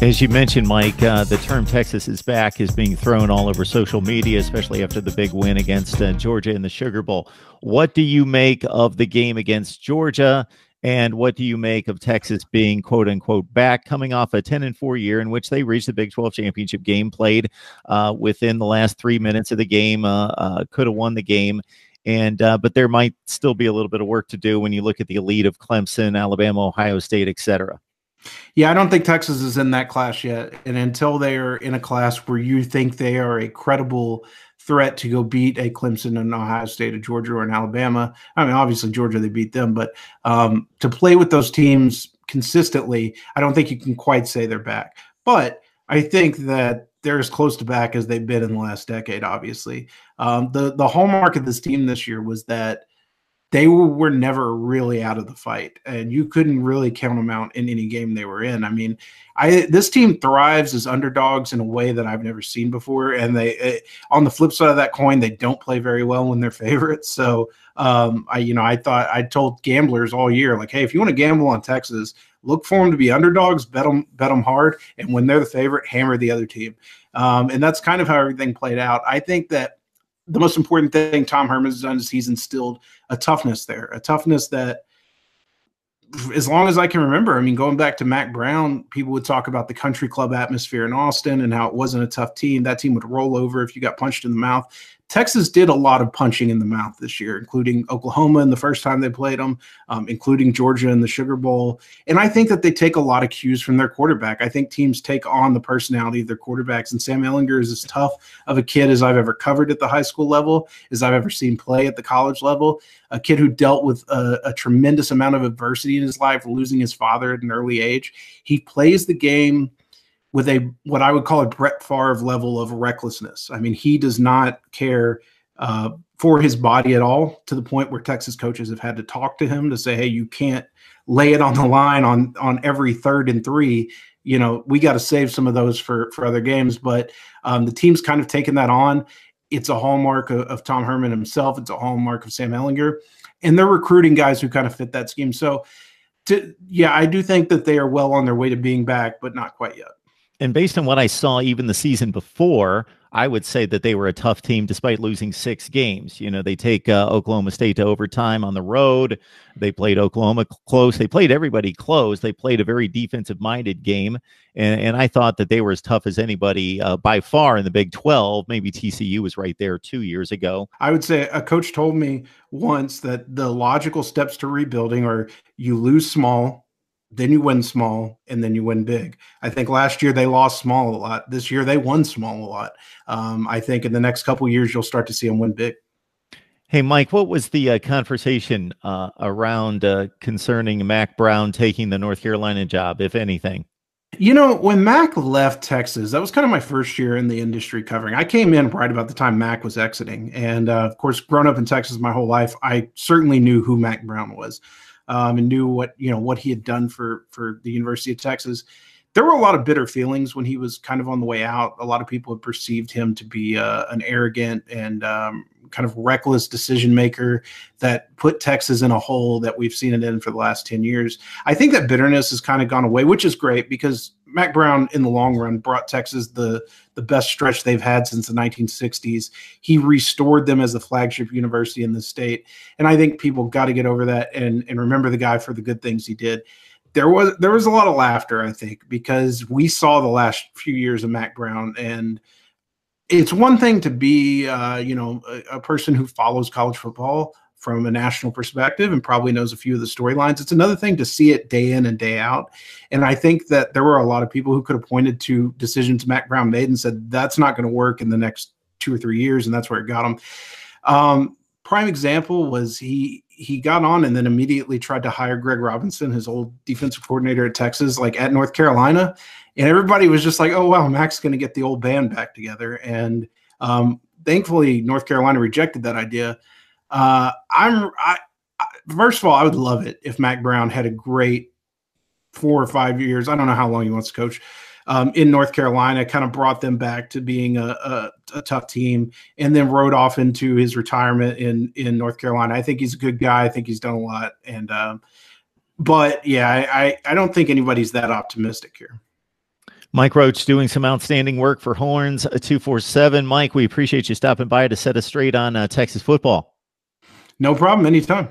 As you mentioned, Mike, the term Texas is back is being thrown all over social media, especially after the big win against Georgia in the Sugar Bowl. What do you make of the game against Georgia? And what do you make of Texas being, quote unquote, back, coming off a 10-4 year in which they reached the Big 12 championship game, played within the last 3 minutes of the game, could have won the game. But there might still be a little bit of work to do when you look at the elite of Clemson, Alabama, Ohio State, et cetera. Yeah, I don't think Texas is in that class yet. And until they are in a class where you think they are a credible threat to go beat a Clemson and Ohio State, a Georgia, or an Alabama. I mean, obviously Georgia, they beat them, but to play with those teams consistently, I don't think you can quite say they're back. But I think that they're as close to back as they've been in the last decade, obviously. The hallmark of this team this year was that they were never really out of the fight, and you couldn't really count them out in any game they were in. I mean, this team thrives as underdogs in a way that I've never seen before. And on the flip side of that coin, they don't play very well when they're favorites. So, I told gamblers all year, like, hey, if you want to gamble on Texas, look for them to be underdogs, bet them hard, and when they're the favorite, hammer the other team. And that's kind of how everything played out. I think that the most important thing Tom Herman has done is he's instilled a toughness there, a toughness that, as long as I can remember, I mean, going back to Mac Brown, people would talk about the country club atmosphere in Austin and how it wasn't a tough team. That team would roll over if you got punched in the mouth. Texas did a lot of punching in the mouth this year, including Oklahoma in the first time they played them, including Georgia in the Sugar Bowl. And I think that they take a lot of cues from their quarterback. I think teams take on the personality of their quarterbacks, and Sam Ehlinger is as tough of a kid as I've ever covered at the high school level, as I've ever seen play at the college level, a kid who dealt with a tremendous amount of adversity in his life, losing his father at an early age. He plays the game with what I would call a Brett Favre level of recklessness. I mean, he does not care for his body at all, to the point where Texas coaches have had to talk to him to say, hey, you can't lay it on the line on every 3rd and 3. You know, we got to save some of those for other games. But the team's kind of taken that on. It's a hallmark of Tom Herman himself. It's a hallmark of Sam Ehlinger. And they're recruiting guys who kind of fit that scheme. So, I do think that they are well on their way to being back, but not quite yet. And based on what I saw even the season before, I would say that they were a tough team despite losing 6 games. You know, they take Oklahoma State to overtime on the road. They played Oklahoma close. They played everybody close. They played a very defensive-minded game. And I thought that they were as tough as anybody by far in the Big 12. Maybe TCU was right there 2 years ago. I would say a coach told me once that the logical steps to rebuilding are you lose small, then you win small, and then you win big. I think last year they lost small a lot. This year they won small a lot. I think in the next couple of years, you'll start to see them win big. Hey, Mike, what was the conversation around concerning Mac Brown taking the North Carolina job, if anything? You know, when Mac left Texas, that was kind of my first year in the industry covering. I came in right about the time Mac was exiting. And of course, growing up in Texas my whole life, I certainly knew who Mac Brown was. And knew what he had done for the University of Texas. There were a lot of bitter feelings when he was kind of on the way out. A lot of people had perceived him to be an arrogant and kind of reckless decision maker that put Texas in a hole that we've seen it in for the last 10 years. I think that bitterness has kind of gone away, which is great because Mac Brown in the long run brought Texas the best stretch they've had since the 1960s. He restored them as the flagship university in the state. And I think people got to get over that and remember the guy for the good things he did. There was a lot of laughter, I think, because we saw the last few years of Mac Brown, and it's one thing to be, a person who follows college football from a national perspective and probably knows a few of the storylines. It's another thing to see it day in and day out. And I think that there were a lot of people who could have pointed to decisions Mac Brown made and said, that's not going to work in the next 2 or 3 years. And that's where it got him. Prime example was he got on and then immediately tried to hire Greg Robinson, his old defensive coordinator at Texas, like at North Carolina. And everybody was just like, oh, wow, Mac's going to get the old band back together. And thankfully, North Carolina rejected that idea. First of all, I would love it if Mac Brown had a great 4 or 5 years. I don't know how long he wants to coach in North Carolina, kind of brought them back to being a tough team and then rode off into his retirement in North Carolina. I think he's a good guy. I think he's done a lot. But yeah, I don't think anybody's that optimistic here. Mike Roach doing some outstanding work for Horns 247. Mike, we appreciate you stopping by to set us straight on Texas football. No problem. Anytime.